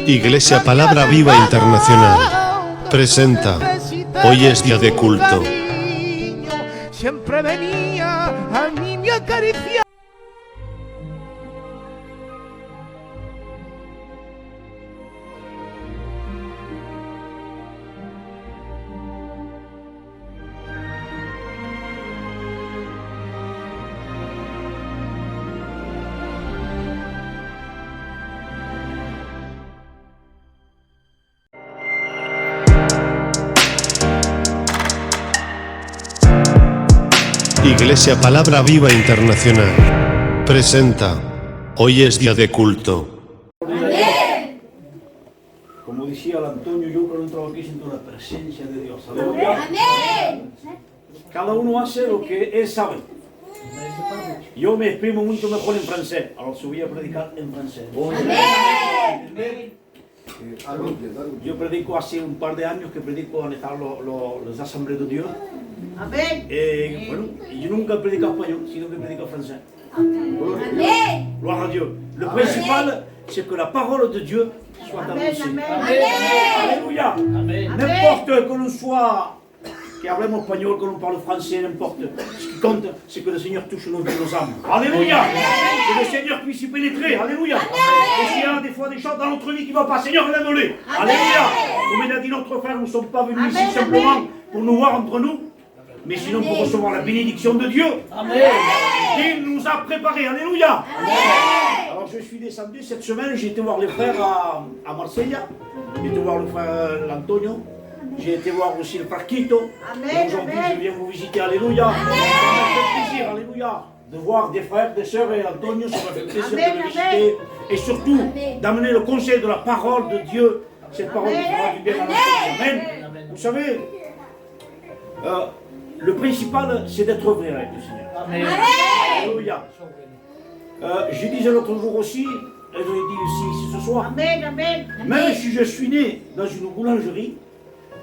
Iglesia Palabra Viva Internacional presenta Hoy es día de culto. Siempre venía a mí me acariciaba. Iglesia Palabra Viva Internacional presenta Hoy es día de culto. ¡Amén! Como decía el Antonio, yo cuando entro aquí siento la presencia de Dios. ¡Aleluya! ¡Amén! Cada uno hace lo que él sabe. Yo me exprimo mucho mejor en francés, alors voy a predicar en francés. ¡Amén! Yo predico hace un par de años que predico en las asambleas de Dios. ¡Amén! Bueno, yo nunca he predicado español, sino que predico francés. ¡Amén! Gloire à Dieu. Le principal, c'est que la parole de Dieu soit annoncée. Alléluia. N'importe que l'on soit, que hablemos espagnol, que l'on parle français, n'importe. Ce qui compte, c'est que le Seigneur touche nos vies, nos âmes. Alléluia. Que le Seigneur puisse y pénétrer. Alléluia. Et s'il y a des fois des gens dans notre vie qui ne vont pas, Seigneur, relève-les. Alléluia. Comme il a dit notre frère, nous ne sommes pas venus ici simplement pour nous voir entre nous, mais sinon pour recevoir la bénédiction de Dieu. Amen. Il nous a préparés. Alléluia. Amen. Alors je suis descendu cette semaine, j'ai été voir les frères à Marseille. J'ai été voir le frère Antonio. J'ai été voir aussi le frère Quito. Et aujourd'hui je viens vous visiter. Alléluia. Ça m'a fait plaisir. Alléluia. De voir des frères, des sœurs et Antonio, ça m'a fait plaisir de le visiter. Et surtout d'amener le conseil de la parole de Dieu. Cette parole qui fera du bien à notre vie. Amen. Vous savez, le principal, c'est d'être vrai avec le Seigneur. Amen. Alléluia. Je disais l'autre jour aussi, et je l'ai dit aussi ce soir, même si je suis né dans une boulangerie,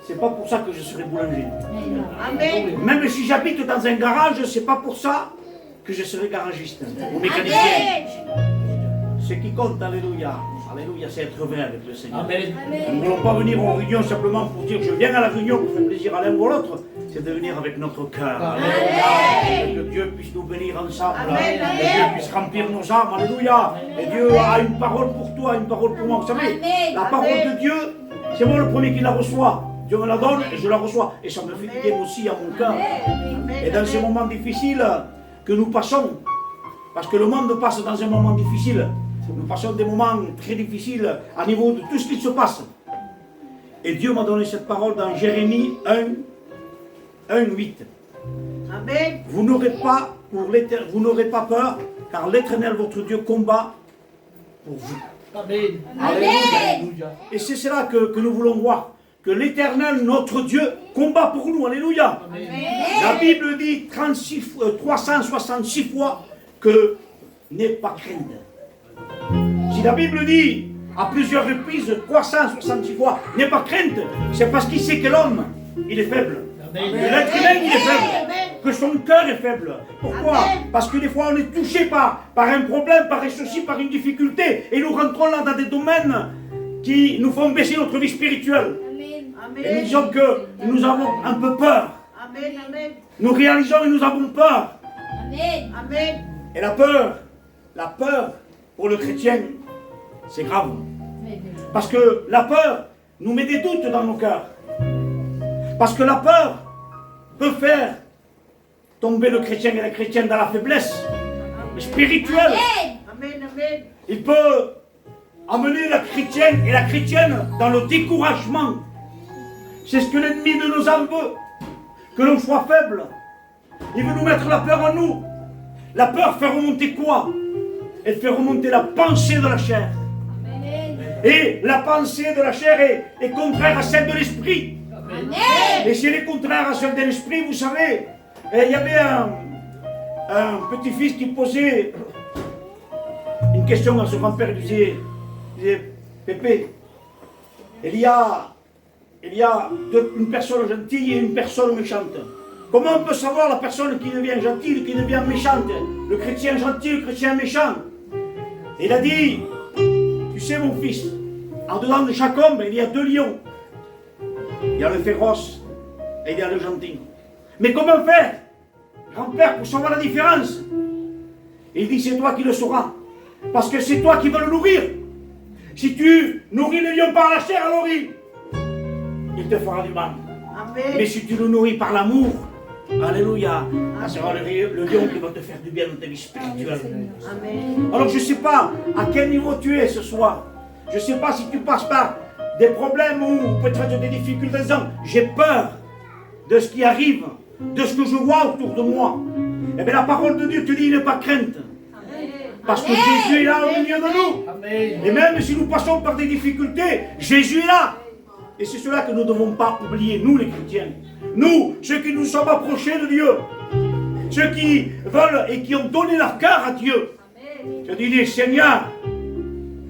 c'est pas pour ça que je serai boulanger. Amen. Même si j'habite dans un garage, c'est pas pour ça que je serai garagiste ou mécanicien. Ce qui compte, alléluia. Alléluia, c'est être vrai avec le Seigneur. Amen. Nous ne voulons pas venir en réunion simplement pour dire je viens à la réunion pour faire plaisir à l'un ou à l'autre. C'est de venir avec notre cœur. Alléluia. Que Dieu puisse nous bénir ensemble. Amen. Que Dieu puisse remplir nos âmes. Alléluia. Et Dieu a une parole pour toi, une parole pour moi. Vous savez, la parole de Dieu, c'est moi le premier qui la reçoit. Dieu me la donne et je la reçois. Et ça me fait du bien aussi à mon cœur. Et dans ces moments difficiles que nous passons, parce que le monde passe dans un moment difficile, nous passons des moments très difficiles à niveau de tout ce qui se passe. Et Dieu m'a donné cette parole dans Jérémie 1:8. Amen. Vous n'aurez pas peur, car l'Éternel, votre Dieu, combat pour vous. Amen. Alléluia. Et c'est cela que nous voulons voir. Que l'Éternel, notre Dieu, combat pour nous. Alléluia. Amen. La Bible dit 366 fois que n'aie pas crainte. Si la Bible dit à plusieurs reprises, 366 fois, n'aie pas crainte, c'est parce qu'il sait que l'homme, il est faible. Que l'être humain, il est faible. Que son cœur est faible. Pourquoi? Parce que des fois, on est touché par un problème, par un souci, par une difficulté. Et nous rentrons là dans des domaines qui nous font baisser notre vie spirituelle. Et nous disons que nous avons un peu peur. Nous réalisons et nous avons peur. Et la peur pour le chrétien, c'est grave. Parce que la peur nous met des doutes dans nos cœurs. Parce que la peur peut faire tomber le chrétien et la chrétienne dans la faiblesse spirituelle. Il peut amener la chrétienne et la chrétienne dans le découragement. C'est ce que l'ennemi de nos âmes veut. Que l'on soit faible. Il veut nous mettre la peur en nous. La peur fait remonter quoi? Elle fait remonter la pensée de la chair. Et la pensée de la chair est contraire à celle de l'esprit. Et si elle est contraire à celle de l'esprit, vous savez, il y avait un petit-fils qui posait une question à son grand-père. Il disait, Pépé, il y a une personne gentille et une personne méchante. Comment on peut savoir la personne qui devient gentille, qui devient méchante? Le chrétien gentil, le chrétien méchant. Et il a dit, tu sais mon fils, en dedans de chaque homme, il y a deux lions. Il y a le féroce et il y a le gentil. Mais comment faire, grand-père, pour savoir la différence? Il dit, c'est toi qui le sauras. Parce que c'est toi qui vas le nourrir. Si tu nourris le lion par la chair, alors il te fera du mal. Amen. Mais si tu le nourris par l'amour, alléluia, ça sera le lion qui va te faire du bien dans ta vie spirituelle. Amen. Alors je ne sais pas à quel niveau tu es ce soir. Je ne sais pas si tu passes par des problèmes ou peut-être des difficultés. J'ai peur de ce qui arrive, de ce que je vois autour de moi. Eh bien la parole de Dieu te dit, n'aie pas crainte. Parce que Jésus est là au milieu de nous. Amen. Et même si nous passons par des difficultés, Jésus est là. Et c'est cela que nous ne devons pas oublier, nous les chrétiens. Nous, ceux qui nous sommes approchés de Dieu. Ceux qui veulent et qui ont donné leur cœur à Dieu. Je dis, Seigneur,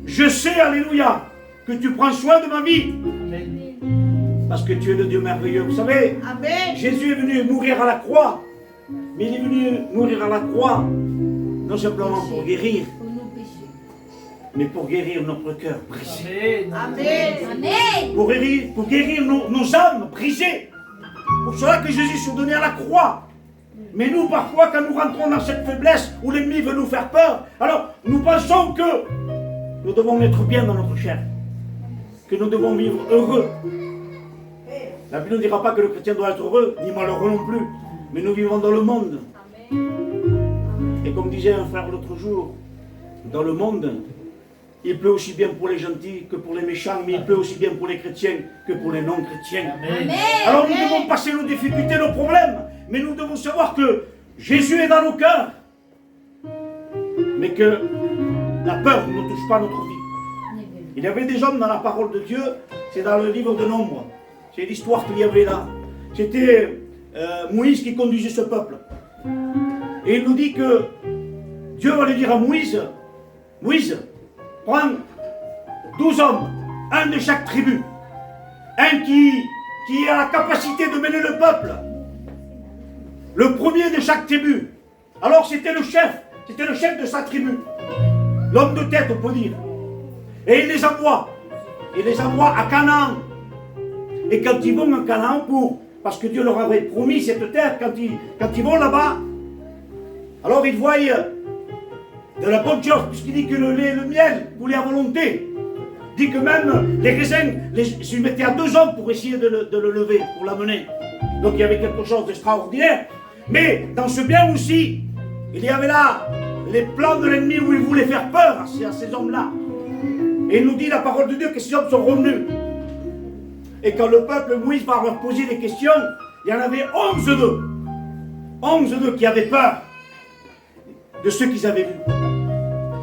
je sais, alléluia, que tu prends soin de ma vie. Parce que tu es le Dieu merveilleux. Vous savez, Amen. Jésus est venu mourir à la croix. Mais il est venu mourir à la croix, non simplement pour guérir, mais pour guérir notre cœur brisé. Amen. Pour guérir nos âmes brisées. Pour cela que Jésus s'est donné à la croix. Mais nous, parfois, quand nous rentrons dans cette faiblesse où l'ennemi veut nous faire peur, alors nous pensons que nous devons être bien dans notre chair. Que nous devons vivre heureux. La Bible ne dira pas que le chrétien doit être heureux, ni malheureux non plus. Mais nous vivons dans le monde. Et comme disait un frère l'autre jour, dans le monde, il pleut aussi bien pour les gentils que pour les méchants, mais il pleut aussi bien pour les chrétiens que pour les non-chrétiens. Amen. Alors nous devons passer nos difficultés, nos problèmes, mais nous devons savoir que Jésus est dans nos cœurs, mais que la peur ne touche pas notre vie. Il y avait des hommes dans la parole de Dieu, c'est dans le livre de Nombre, c'est l'histoire qu'il y avait là. C'était Moïse qui conduisait ce peuple. Et il nous dit que Dieu va lui dire à Moïse, Moïse, prends 12 hommes, un de chaque tribu, un qui a la capacité de mener le peuple, le premier de chaque tribu. Alors c'était le chef de sa tribu, l'homme de tête on peut dire. Et il les envoie à Canaan. Et quand ils vont à Canaan parce que Dieu leur avait promis cette terre, quand ils vont là-bas, alors ils voient de la bonne chose, puisqu'il dit que le lait et le miel voulaient à volonté. Il dit que même les raisins, ils mettaient à 2 hommes pour essayer de le lever, pour l'amener. Donc il y avait quelque chose d'extraordinaire. Mais dans ce bien aussi, il y avait là les plans de l'ennemi où il voulait faire peur à ces hommes-là. Et il nous dit la parole de Dieu que ces hommes sont revenus. Et quand le peuple, Moïse va leur poser des questions, il y en avait 11 d'eux. 11 d'eux qui avaient peur de ceux qu'ils avaient vus.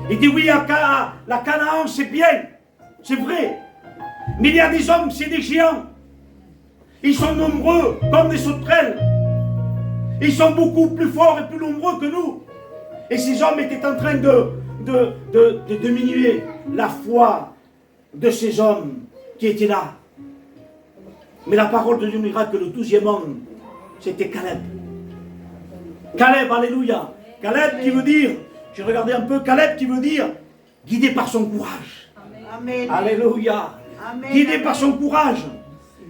Il dit oui, la Canaan c'est bien, c'est vrai. Mais il y a des hommes, c'est des géants. Ils sont nombreux comme des sauterelles. Ils sont beaucoup plus forts et plus nombreux que nous. Et ces hommes étaient en train de diminuer la foi de ces hommes qui étaient là. Mais la parole de Dieu nous dira que le 12e homme, c'était Caleb. Caleb, alléluia. Caleb qui veut dire, j'ai regardé un peu, Caleb qui veut dire guidé par son courage. Amen. Alléluia. Amen. Guidé par son courage.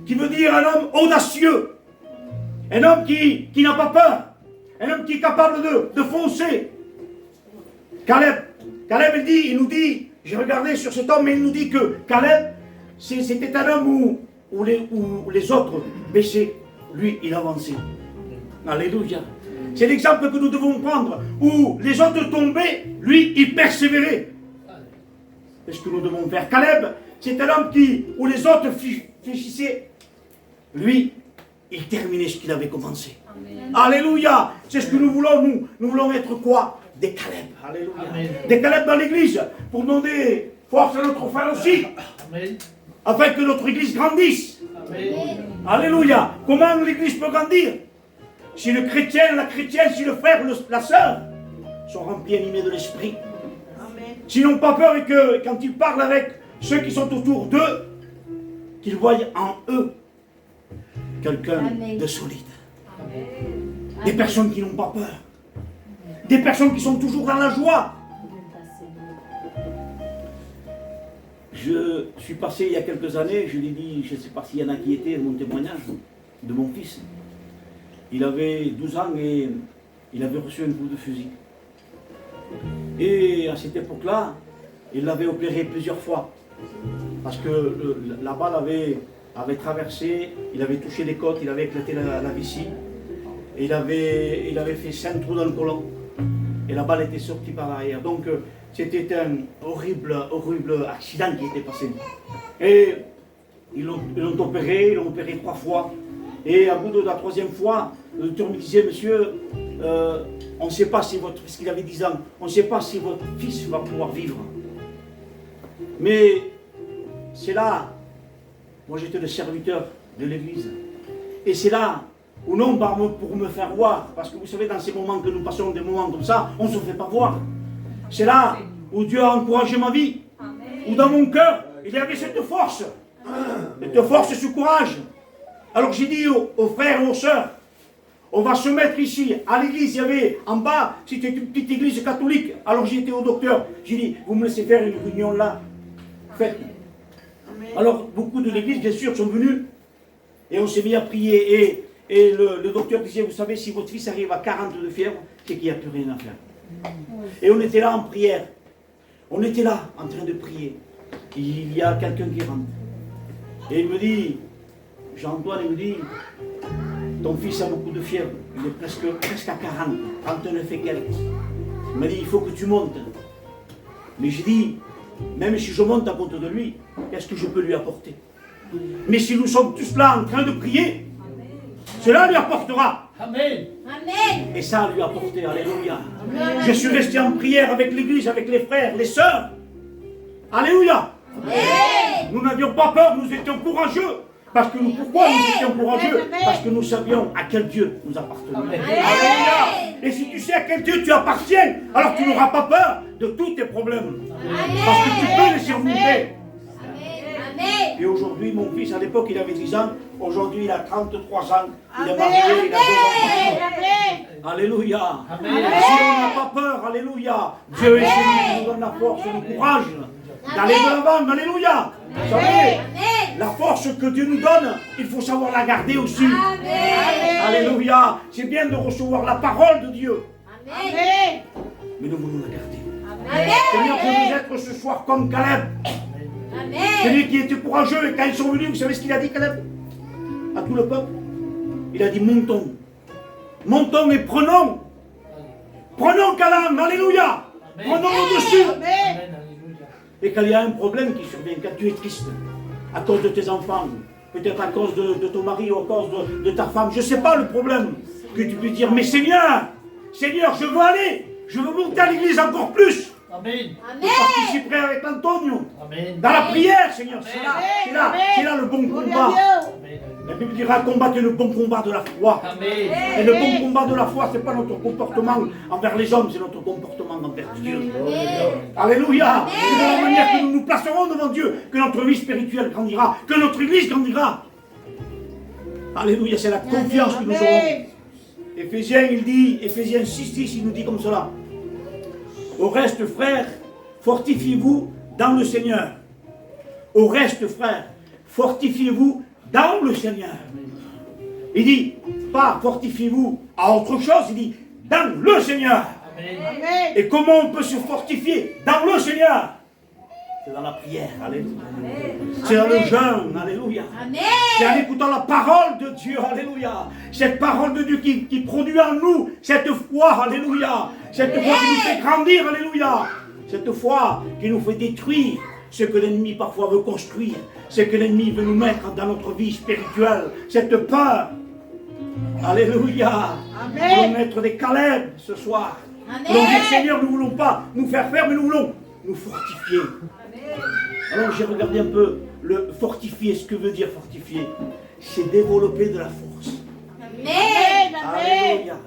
Qui veut dire un homme audacieux. Un homme qui n'a pas peur. Un homme qui est capable de foncer. Caleb, il nous dit, j'ai regardé sur cet homme, mais il nous dit que Caleb, c'était un homme où les autres baissaient, lui, il avançait. Alléluia. C'est l'exemple que nous devons prendre, où les autres tombaient, lui, il persévérait. C'est ce que nous devons faire. Caleb, c'est un homme où les autres fléchissaient, lui, il terminait ce qu'il avait commencé. Amen. Alléluia. C'est ce que nous voulons, nous voulons être quoi? Des Caleb. Alléluia. Amen. Des Caleb dans l'église, pour donner force à notre frère aussi. Amen. Afin que notre église grandisse. Amen. Alléluia. Comment l'église peut grandir? Si le chrétien, la chrétienne, si le frère, la sœur sont remplis, animés de l'esprit. S'ils n'ont pas peur et que quand ils parlent avec ceux qui sont autour d'eux, qu'ils voient en eux quelqu'un de solide. Amen. Des personnes qui n'ont pas peur. Des personnes qui sont toujours dans la joie. Je suis passé il y a quelques années, je lui ai dit, je ne sais pas s'il y en a qui étaient, mon témoignage de mon fils. Il avait 12 ans et il avait reçu un coup de fusil. Et à cette époque-là, il l'avait opéré plusieurs fois. Parce que la balle avait traversé, il avait touché les côtes, il avait éclaté la vessie. Et il avait fait 5 trous dans le côlon. Et la balle était sortie par l'arrière. Donc c'était un horrible accident qui était passé. Et ils l'ont opéré 3 fois. Et à bout de la 3e fois, le docteur me disait, monsieur, on ne sait pas si parce qu'il avait 10 ans, on ne sait pas si votre fils va pouvoir vivre. Mais c'est là, moi j'étais le serviteur de l'église. Et c'est là où non pour me faire voir, parce que vous savez, dans ces moments que nous passons, des moments comme ça, on ne se fait pas voir. C'est là où Dieu a encouragé ma vie, où dans mon cœur, il y avait cette force, ce courage. Alors j'ai dit aux frères et aux sœurs, on va se mettre ici, à l'église, il y avait en bas, c'était une petite église catholique. Alors j'ai été au docteur, j'ai dit, vous me laissez faire une réunion là, faites. Alors beaucoup de l'église, bien sûr, sont venus, et on s'est mis à prier, et le docteur disait, vous savez, si votre fils arrive à 40 de fièvre, c'est qu'il n'y a plus rien à faire. Et on était là en prière, on était là en train de prier. Il y a quelqu'un qui rentre, et il me dit, Jean-Antoine, il me dit, ton fils a beaucoup de fièvre, il est presque à 40, 39 et quelques. Il m'a dit, il faut que tu montes. Mais j'ai dit, même si je monte à côté de lui, qu'est-ce que je peux lui apporter? Mais si nous sommes tous là en train de prier, cela lui apportera. Amen. Et ça a lui apporté, alléluia. Je suis resté en prière avec l'église, avec les frères, les sœurs. Alléluia. Amen. Nous n'avions pas peur, nous étions courageux. Parce que pourquoi nous étions courageux? Parce que nous savions à quel Dieu nous appartenions. Alléluia. Et si tu sais à quel Dieu tu appartiens, alors tu n'auras pas peur de tous tes problèmes. Parce que tu peux les surmonter. Et aujourd'hui, mon fils, à l'époque, il avait 10 ans. Aujourd'hui, il a 33 ans. Il est marié, il a 2 enfants. Alléluia. Si on n'a pas peur, alléluia. Dieu est celui qui nous donne la force, le courage d'aller de l'avant. Alléluia. Vous savez, la force que Dieu nous donne, il faut savoir la garder aussi. Alléluia. C'est bien de recevoir la parole de Dieu. Mais nous voulons la garder. Seigneur, je veux être ce soir comme Caleb. Celui qui était courageux, et quand ils sont venus, vous savez ce qu'il a dit, Caleb? À tout le peuple. Il a dit, montons. Montons et prenons. Prenons Canaan, alléluia. Prenons au-dessus. Et quand il y a un problème qui survient, quand tu es triste, à cause de tes enfants, peut-être à cause de ton mari ou à cause de ta femme, je ne sais pas le problème, que tu peux dire, mais Seigneur, je veux aller, je veux monter à l'église encore plus. Amen. Je participerai avec Antonio. Dans la prière, Seigneur, c'est là le bon combat. La Bible dira combattre le bon combat de la foi. Et le bon combat de la foi, ce n'est pas notre comportement envers les hommes, c'est notre comportement envers Dieu. Alléluia. C'est de la manière que nous nous placerons devant Dieu que notre vie spirituelle grandira, que notre église grandira. Alléluia, c'est la confiance que nous aurons. Éphésiens, il dit, Éphésiens 6:10, il nous dit comme cela. Au reste, frères, fortifiez-vous dans le Seigneur. Au reste, frères, fortifiez-vous dans le Seigneur. Il dit, pas fortifiez-vous à autre chose, il dit, dans le Seigneur. Amen. Et comment on peut se fortifier dans le Seigneur? C'est dans la prière, alléluia. C'est dans le jeûne, alléluia. C'est en écoutant la parole de Dieu, alléluia. Cette parole de Dieu qui produit en nous cette foi, alléluia. Cette foi qui nous fait grandir, alléluia. Cette foi qui nous fait détruire ce que l'ennemi parfois veut construire, ce que l'ennemi veut nous mettre dans notre vie spirituelle. Cette peur, alléluia. Nous voulons être des Caleb ce soir. Nous voulons dire, Seigneur, nous ne voulons pas nous faire faire, mais nous voulons nous fortifier. Alors j'ai regardé un peu le fortifier, ce que veut dire fortifier. C'est développer de la force. Alléluia.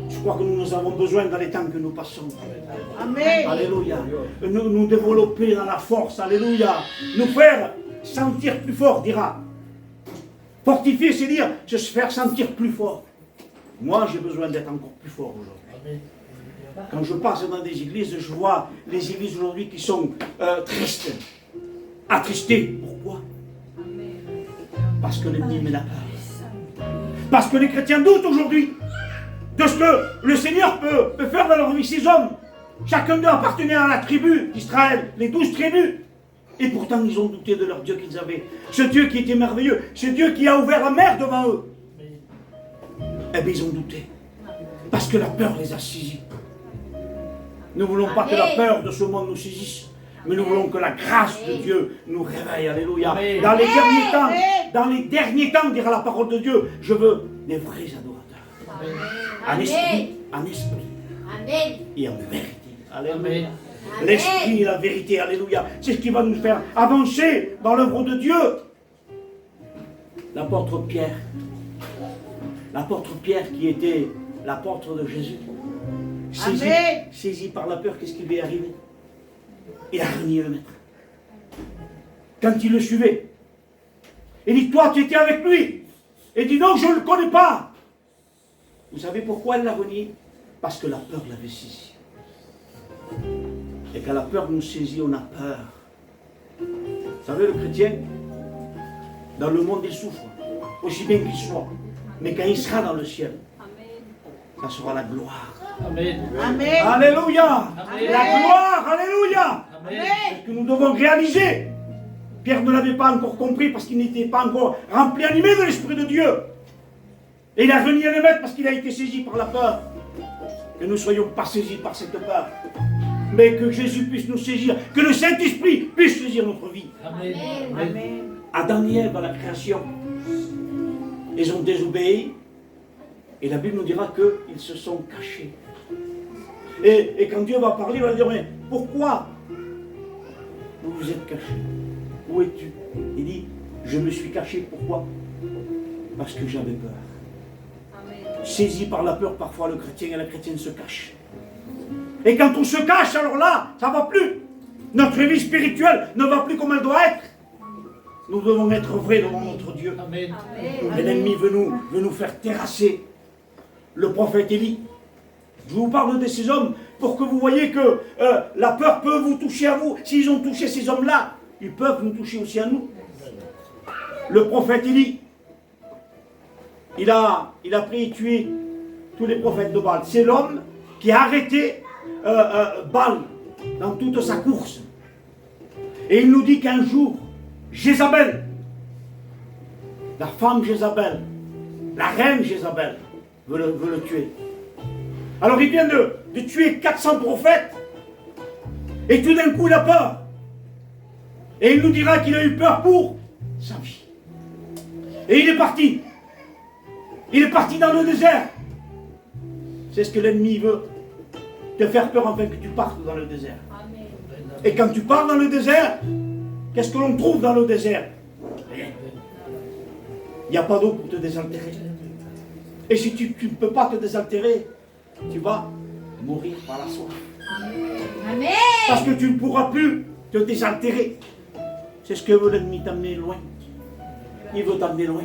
Je crois que nous avons besoin dans les temps que nous passons. Amen. Alléluia. Nous développer dans la force. Alléluia. Nous faire sentir plus fort, dira. Fortifier, c'est dire se faire sentir plus fort. Moi, j'ai besoin d'être encore plus fort aujourd'hui. Quand je passe dans des églises, je vois les églises aujourd'hui qui sont tristes. attristé. Pourquoi? Parce que l'ennemi met la peur. Parce que les chrétiens doutent aujourd'hui de ce que le Seigneur peut faire dans leur vie. Ces hommes, chacun d'eux appartenait à la tribu d'Israël, les 12 tribus. Et pourtant, ils ont douté de leur Dieu qu'ils avaient. Ce Dieu qui était merveilleux, ce Dieu qui a ouvert la mer devant eux. Eh bien, ils ont douté. Parce que la peur les a saisis. Nous ne voulons pas que la peur de ce monde nous saisisse, mais nous voulons que la grâce de Dieu nous réveille. Alléluia. Dans les derniers temps, dira la parole de Dieu, je veux des vrais adorateurs. En esprit et en vérité. Alléluia. L'esprit et la vérité, alléluia. C'est ce qui va nous faire avancer dans l'œuvre de Dieu. L'apôtre Pierre qui était l'apôtre de Jésus, saisi par la peur, qu'est-ce qui lui est arrivé? Il a renié le maître. Quand il le suivait, il dit, toi tu étais avec lui. Il dit, non, je ne le connais pas. Vous savez pourquoi il l'a renié? Parce que la peur l'avait saisi. Et quand la peur nous saisit, on a peur. Vous savez, le chrétien, dans le monde, il souffre, aussi bien qu'il soit. Mais quand il sera dans le ciel, ça sera la gloire. Amen. Amen. Alléluia. Amen. La gloire, alléluia. Amen. C'est ce que nous devons réaliser. Pierre ne l'avait pas encore compris parce qu'il n'était pas encore rempli, animé de l'Esprit de Dieu. Et il a renié le maître parce qu'il a été saisi par la peur. Que nous ne soyons pas saisis par cette peur, mais que Jésus puisse nous saisir, que le Saint-Esprit puisse saisir notre vie. Amen. Amen. Adam et Ève à la création, ils ont désobéi, et la Bible nous dira qu'ils se sont cachés. Et quand Dieu va parler, il va dire, mais pourquoi vous vous êtes cachés? Où es-tu? Il dit, je me suis caché, pourquoi? Parce que j'avais peur. Saisi par la peur, parfois le chrétien et la chrétienne se cachent. Et quand on se cache, alors là, ça ne va plus. Notre vie spirituelle ne va plus comme elle doit être. Nous devons être vrais devant notre Dieu. Amen. Et l'ennemi veut nous faire terrasser. Le prophète Élie. Je vous parle de ces hommes pour que vous voyez que la peur peut vous toucher à vous. S'ils ont touché ces hommes-là, ils peuvent nous toucher aussi à nous. Le prophète Élie, il a pris et tué tous les prophètes de Baal. C'est l'homme qui a arrêté Baal dans toute sa course. Et il nous dit qu'un jour, Jézabel, la femme Jézabel, la reine Jézabel, veut le tuer. Alors il vient de tuer 400 prophètes, et tout d'un coup il a peur. Et il nous dira qu'il a eu peur pour sa vie. Et il est parti. Il est parti dans le désert. C'est ce que l'ennemi veut. Te faire peur afin que tu partes dans le désert. Amen. Et quand tu pars dans le désert, qu'est-ce que l'on trouve dans le désert? Rien. Il n'y a pas d'eau pour te désaltérer. Et si tu ne peux pas te désaltérer, tu vas mourir par la soif. Amen. Parce que tu ne pourras plus te désaltérer. C'est ce que veut l'ennemi, t'amener loin. Il veut t'amener loin.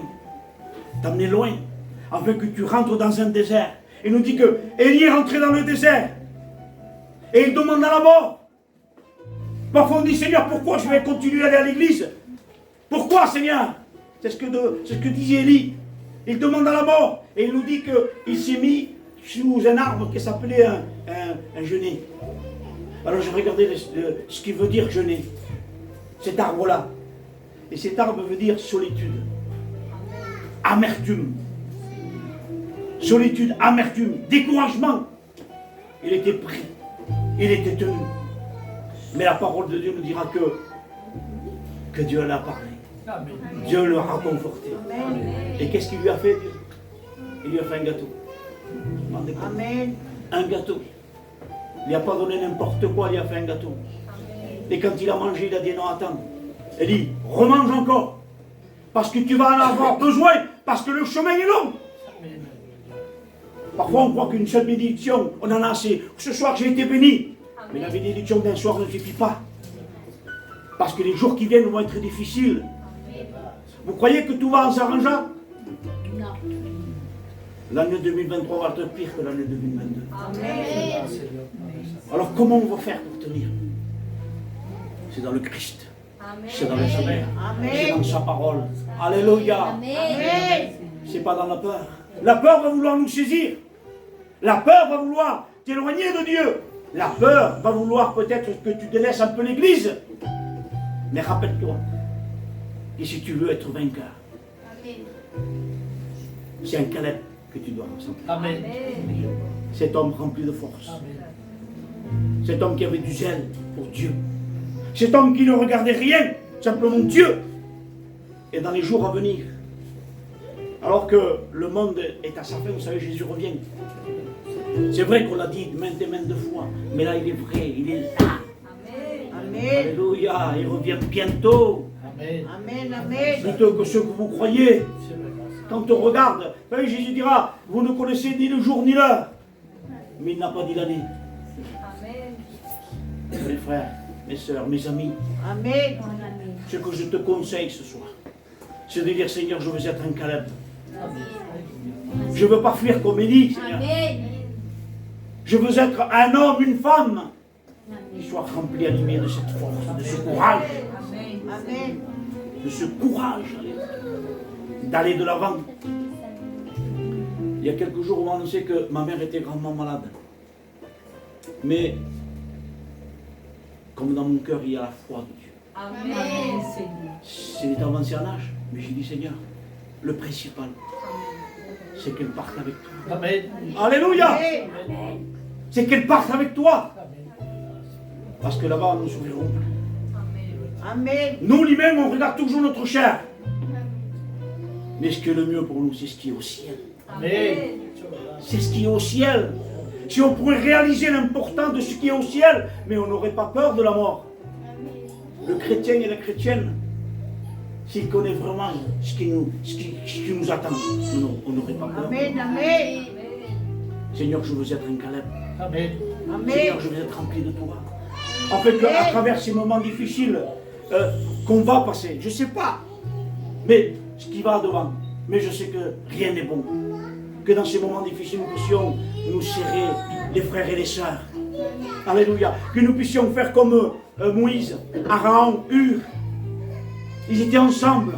T'amener loin. Afin que tu rentres dans un désert. Il nous dit que Élie est rentré dans le désert. Et il demande à la mort. Parfois on dit, Seigneur, pourquoi je vais continuer à aller à l'église? Pourquoi, Seigneur? C'est ce que disait Élie. Il demande à la mort. Et il nous dit qu'il s'est mis sous un arbre qui s'appelait un genêt. Alors j'ai regardé ce qu'il veut dire genêt. Cet arbre-là. Et cet arbre veut dire solitude. Amertume. Solitude, amertume, découragement. Il était pris. Il était tenu. Mais la parole de Dieu nous dira que Dieu l'a parlé. Amen. Dieu le a conforté. Et qu'est-ce qu'il lui a fait, Dieu? Il lui a fait un gâteau. Vous vous rendez compte? Amen. Un gâteau. Il lui a pas donné n'importe quoi, il lui a fait un gâteau. Et quand il a mangé, il a dit non, attends. Il dit, remange encore. Parce que tu vas en avoir besoin. Parce que le chemin est long. Parfois, on croit qu'une seule bénédiction, on en a assez. Ce soir, j'ai été béni. Mais la bénédiction d'un soir ne suffit pas. Parce que les jours qui viennent vont être difficiles. Vous croyez que tout va en s'arrangeant? Non. L'année 2023 va être pire que l'année 2022. Amen. Alors, comment on va faire pour tenir? C'est dans le Christ. C'est dans le Seigneur. C'est dans sa parole. Alléluia. Amen. C'est pas dans la peur. La peur va vouloir nous saisir. La peur va vouloir t'éloigner de Dieu. La peur va vouloir peut-être que tu délaisses un peu l'église. Mais rappelle-toi que si tu veux être vainqueur, c'est un Caleb que tu dois ressentir. Amen. Cet homme rempli de force. Cet homme qui avait du zèle pour Dieu. Cet homme qui ne regardait rien, simplement Dieu. Et dans les jours à venir, alors que le monde est à sa fin, vous savez, Jésus revient. C'est vrai qu'on l'a dit maintes et maintes fois, mais là il est vrai, il est là. Amen. Alléluia, il revient bientôt. Amen. Amen. Amen. Plutôt que ce que vous croyez. Quand on regarde, vous savez, Jésus dira, vous ne connaissez ni le jour ni l'heure. Mais il n'a pas dit l'année. Mes frères, mes soeurs, mes amis, Amen. ce que je te conseille ce soir, c'est de dire, Seigneur, je veux être un Caleb. Je ne veux pas fuir comme Élie, Seigneur. Je veux être un homme, une femme, qui soit rempli, animé de cette force, de ce courage, Amen. de ce courage d'aller de l'avant. Il y a quelques jours, on m'a annoncé que ma mère était grandement malade. Mais, comme dans mon cœur, il y a la foi de Dieu. Amen. C'est avancé en âge, mais j'ai dit, Seigneur, le principal, c'est qu'elle parte avec toi. Amen. Alléluia! Amen. C'est qu'elle parte avec toi. Parce que là-bas, nous ne souffrirons plus. Amen. Nous, lui-même, on regarde toujours notre chair. Mais ce qui est le mieux pour nous, c'est ce qui est au ciel. Amen. C'est ce qui est au ciel. Si on pourrait réaliser l'importance de ce qui est au ciel, mais on n'aurait pas peur de la mort. Le chrétien et la chrétienne, s'il connaît vraiment ce qui nous attend, on n'aurait pas peur. Amen. Amen. Seigneur, je veux être un Caleb. Amen. Seigneur, Amen. je veux être rempli de toi. En fait, à travers ces moments difficiles qu'on va passer, je ne sais pas, mais ce qui va devant, mais je sais que rien n'est bon. Que dans ces moments difficiles, nous puissions nous serrer, les frères et les sœurs. Alléluia. Que nous puissions faire comme Moïse, Aaron, Hur. Ils étaient ensemble.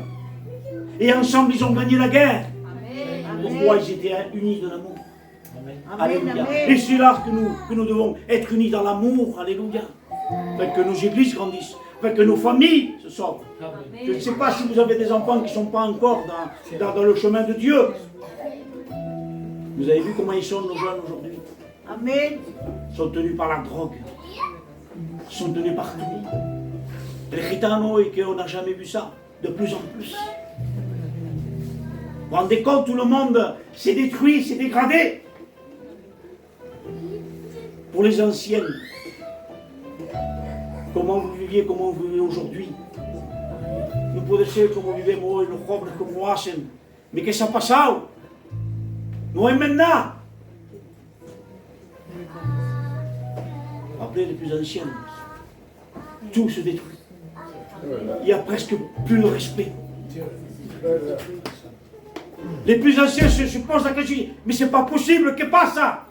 Et ensemble, ils ont gagné la guerre. Pourquoi ils étaient unis de l'amour. Alléluia. Et c'est là que nous devons être unis dans l'amour. Alléluia. Afin que nos églises grandissent. Afin que nos familles se sauvent. Je ne sais pas si vous avez des enfants qui ne sont pas encore dans le chemin de Dieu. Vous avez vu comment ils sont, nos jeunes, aujourd'hui? Amen. Ils sont tenus par la drogue. Ils sont tenus par tout. Les gitanos, et qu'on n'a jamais vu ça. De plus en plus. Vous vous rendez compte, tout le monde s'est détruit, s'est dégradé. Pour les anciennes, comment vous viviez, comment vous vivez aujourd'hui? Nous pouvons dire comment vous vivez, moi, le roble, comme moi, mais qu'est-ce qui s'est passé? Moi, maintenant. Rappelez les plus anciennes. Tout se détruit. Il n'y a presque plus de respect. Les plus anciens se posent la question, mais c'est pas possible, que passe ça?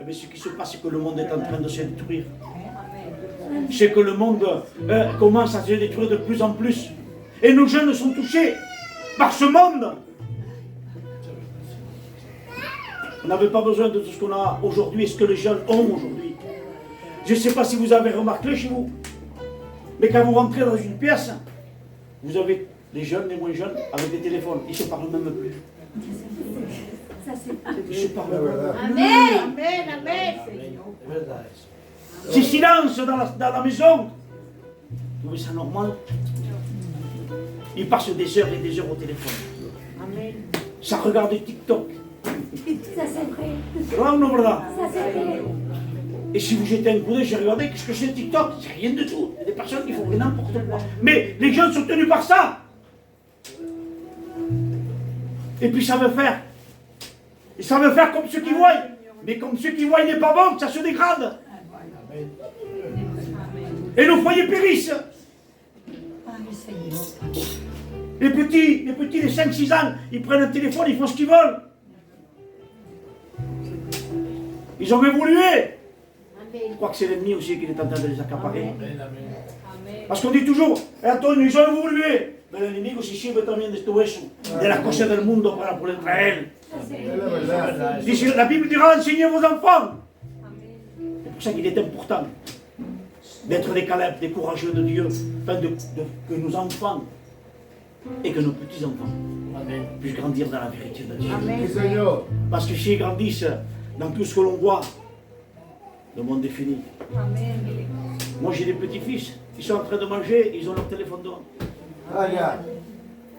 Eh bien, ce qui se passe, c'est que le monde est en train de se détruire. C'est que le monde commence à se détruire de plus en plus. Et nos jeunes sont touchés par ce monde. On n'avait pas besoin de tout ce qu'on a aujourd'hui et ce que les jeunes ont aujourd'hui. Je ne sais pas si vous avez remarqué chez vous, mais quand vous rentrez dans une pièce, vous avez les jeunes, les moins jeunes, avec des téléphones. Ils ne se parlent même plus. Ils se parlent même plus. Amen. Amen. Amen. C'est silence dans la maison. Vous trouvez ça normal? Ils passent des heures et des heures au téléphone. Amen. Ça regarde TikTok. Ça c'est vrai. Là, on ouvre là. Ça c'est vrai. Et si vous jetez un coup d'œil, j'ai regardé, qu'est-ce que c'est TikTok? C'est rien du tout. Il y a des personnes qui font n'importe quoi. Mais les gens sont tenus par ça. Et puis ça veut faire. Et ça veut faire comme ceux qui voient. Mais comme ceux qui voient n'est pas bon, ça se dégrade. Et nos foyers périssent. Les petits, les 5-6 ans, ils prennent un téléphone, ils font ce qu'ils veulent. Ils ont évolué. Je crois que c'est l'ennemi aussi qui est en train de les accaparer. Parce qu'on dit toujours, Antonio, yo no volveré. Pero el enemigo se sirve también de todo eso, de las cosas del mundo para poder traer. Dice, la Bible dira, enseignez vos enfants. C'est pour ça qu'il est important d'être des Caleb, des courageux de Dieu, enfin que nos enfants et que nos petits-enfants puissent grandir dans la vérité de Dieu. Amen. Parce que s'ils grandissent dans tout ce que l'on voit, le monde est fini. Moi j'ai des petits-fils, ils sont en train de manger, ils ont leur téléphone devant.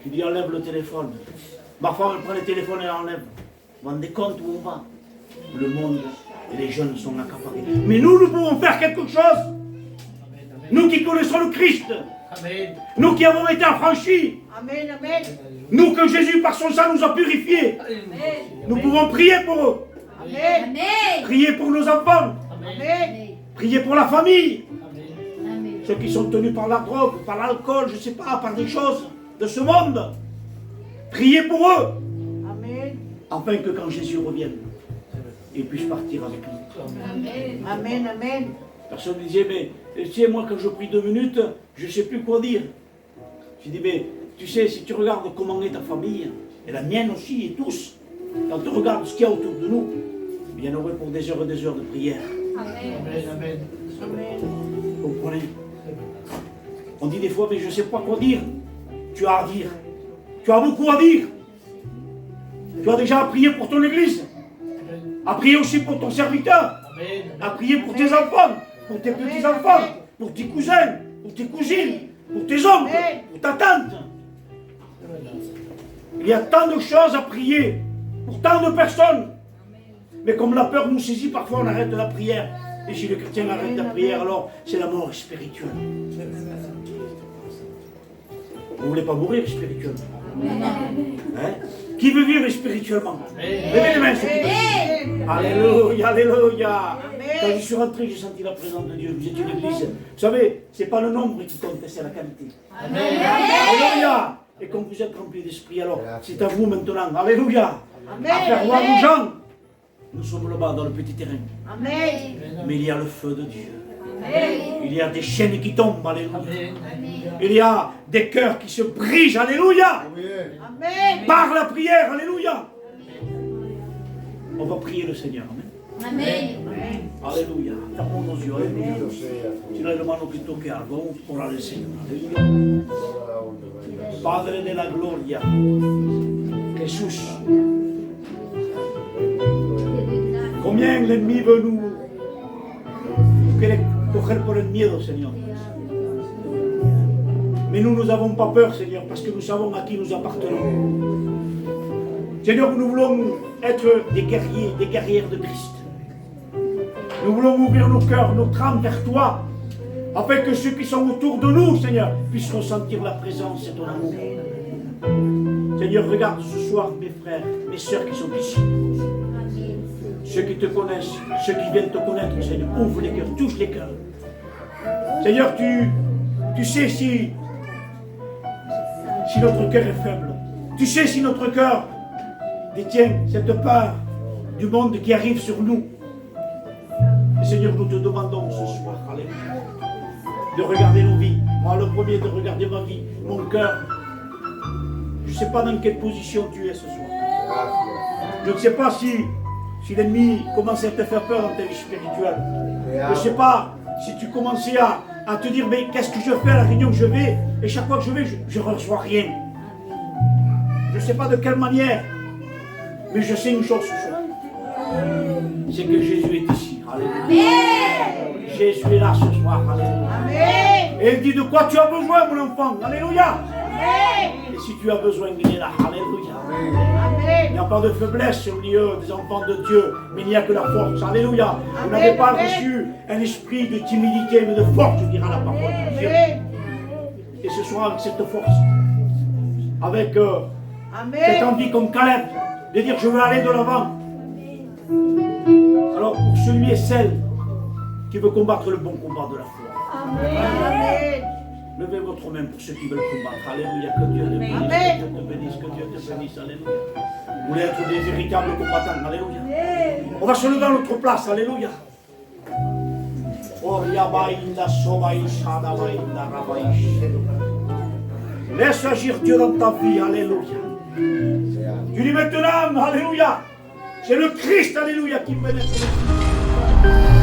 Je dis enlève le téléphone. Ma femme elle prend le téléphone et l'enlève. Vous vous rendez compte où on va? Le monde et les jeunes sont accaparés. Mais nous pouvons faire quelque chose. Nous qui connaissons le Christ. Nous qui avons été affranchis. Amen. Amen. Nous que Jésus par son sang nous a purifiés. Nous pouvons prier pour eux. Amen. Prier pour nos enfants. Amen. Prier pour la famille. Amen. Ceux qui sont tenus par la drogue, par l'alcool, je ne sais pas, par des choses de ce monde. Priez pour eux. Amen. Afin que quand Jésus revienne, ils puissent partir avec lui. Amen. Amen. Personne ne disait, mais tu sais, moi quand je prie 2 minutes, je ne sais plus quoi dire. Je dis, mais tu sais, si tu regardes comment est ta famille, et la mienne aussi, et tous, quand tu regardes ce qu'il y a autour de nous, il y en aurait pour des heures et des heures de prière. Amen. Vous comprenez? On dit des fois, mais je ne sais pas quoi dire. Tu as à dire. Tu as beaucoup à dire. Tu as déjà à prier pour ton église. À prier aussi pour ton serviteur. À prier pour tes enfants, pour tes petits-enfants, pour tes cousins, pour tes cousines, pour tes oncles, pour ta tante. Il y a tant de choses à prier pour tant de personnes. Mais comme la peur nous saisit, parfois on arrête la prière. Et si le chrétien arrête la prière, alors c'est la mort spirituelle. Vous ne voulez pas mourir spirituellement? Hein? Qui veut vivre spirituellement? Levez les mains, ceux qui veulent. Alléluia, alléluia. Quand je suis rentré, j'ai senti la présence de Dieu. Vous êtes une église. Vous savez, ce n'est pas le nombre qui compte, c'est la qualité. Alléluia. Et comme vous êtes remplis d'esprit, alors c'est à vous maintenant. Alléluia. À faire voir aux gens. Nous sommes là-bas dans le petit terrain. Amen. Mais il y a le feu de Dieu. Il y a des chaînes qui tombent. Alléluia. Il y a des cœurs qui se brisent. Alléluia. Amen. Par la prière. Alléluia. On va prier le Seigneur. Amen. Amen. Alléluia. Fermons nos yeux. Alléluia. Si noi hermano che tocchi algo, ora le Signore. Alléluia. Padre de la gloria. Jesús. Combien l'ennemi veut nous coger por el miedo, Seigneur. Mais nous n'avons pas peur, Seigneur, parce que nous savons à qui nous appartenons. Seigneur, nous voulons être des guerriers, des guerrières de Christ. Nous voulons ouvrir nos cœurs, notre âme vers toi, afin que ceux qui sont autour de nous, Seigneur, puissent ressentir la présence et ton amour. Seigneur, regarde ce soir mes frères, mes sœurs qui sont ici. Ceux qui te connaissent, ceux qui viennent te connaître, Seigneur, ouvre les cœurs, touche les cœurs. Seigneur, tu sais si notre cœur est faible. Tu sais si notre cœur détient cette peur du monde qui arrive sur nous. Et Seigneur, nous te demandons ce soir, alléluia, de regarder nos vies. Moi, le premier, de regarder ma vie, mon cœur. Je ne sais pas dans quelle position tu es ce soir. Je ne sais pas si l'ennemi commençait à te faire peur dans ta vie spirituelle. Je ne sais pas si tu commençais à te dire, mais qu'est-ce que je fais à la réunion que je vais? Et chaque fois que je vais, je ne reçois rien. Je ne sais pas de quelle manière, mais je sais une chose ce soir. C'est que Jésus est ici. Alléluia. Jésus est là ce soir. Alléluia. Amen. Et il dit de quoi tu as besoin, mon enfant. Alléluia. Amen. Et si tu as besoin, il est là. Alléluia. Amen. Il n'y a pas de faiblesse au milieu des enfants de Dieu, mais il n'y a que la force. Alléluia. Vous n'avez pas reçu un esprit de timidité, mais de force, dira la parole de Dieu. Amen. Et ce soir, avec cette force, avec cette envie comme Caleb, de dire je veux aller de l'avant. Alors pour celui et celle qui veut combattre le bon combat de la foi, Amen. levez votre main pour ceux qui veulent combattre. Alléluia, que Dieu te bénisse, Amen. que Dieu te bénisse, que Dieu te bénisse. Alléluia. Vous voulez être des véritables combattants. Alléluia. On va se lever dans notre place. Alléluia. Laisse agir Dieu dans ta vie, alléluia. Tu dis maintenant, alléluia. C'est le Christ, alléluia, qui pénètre.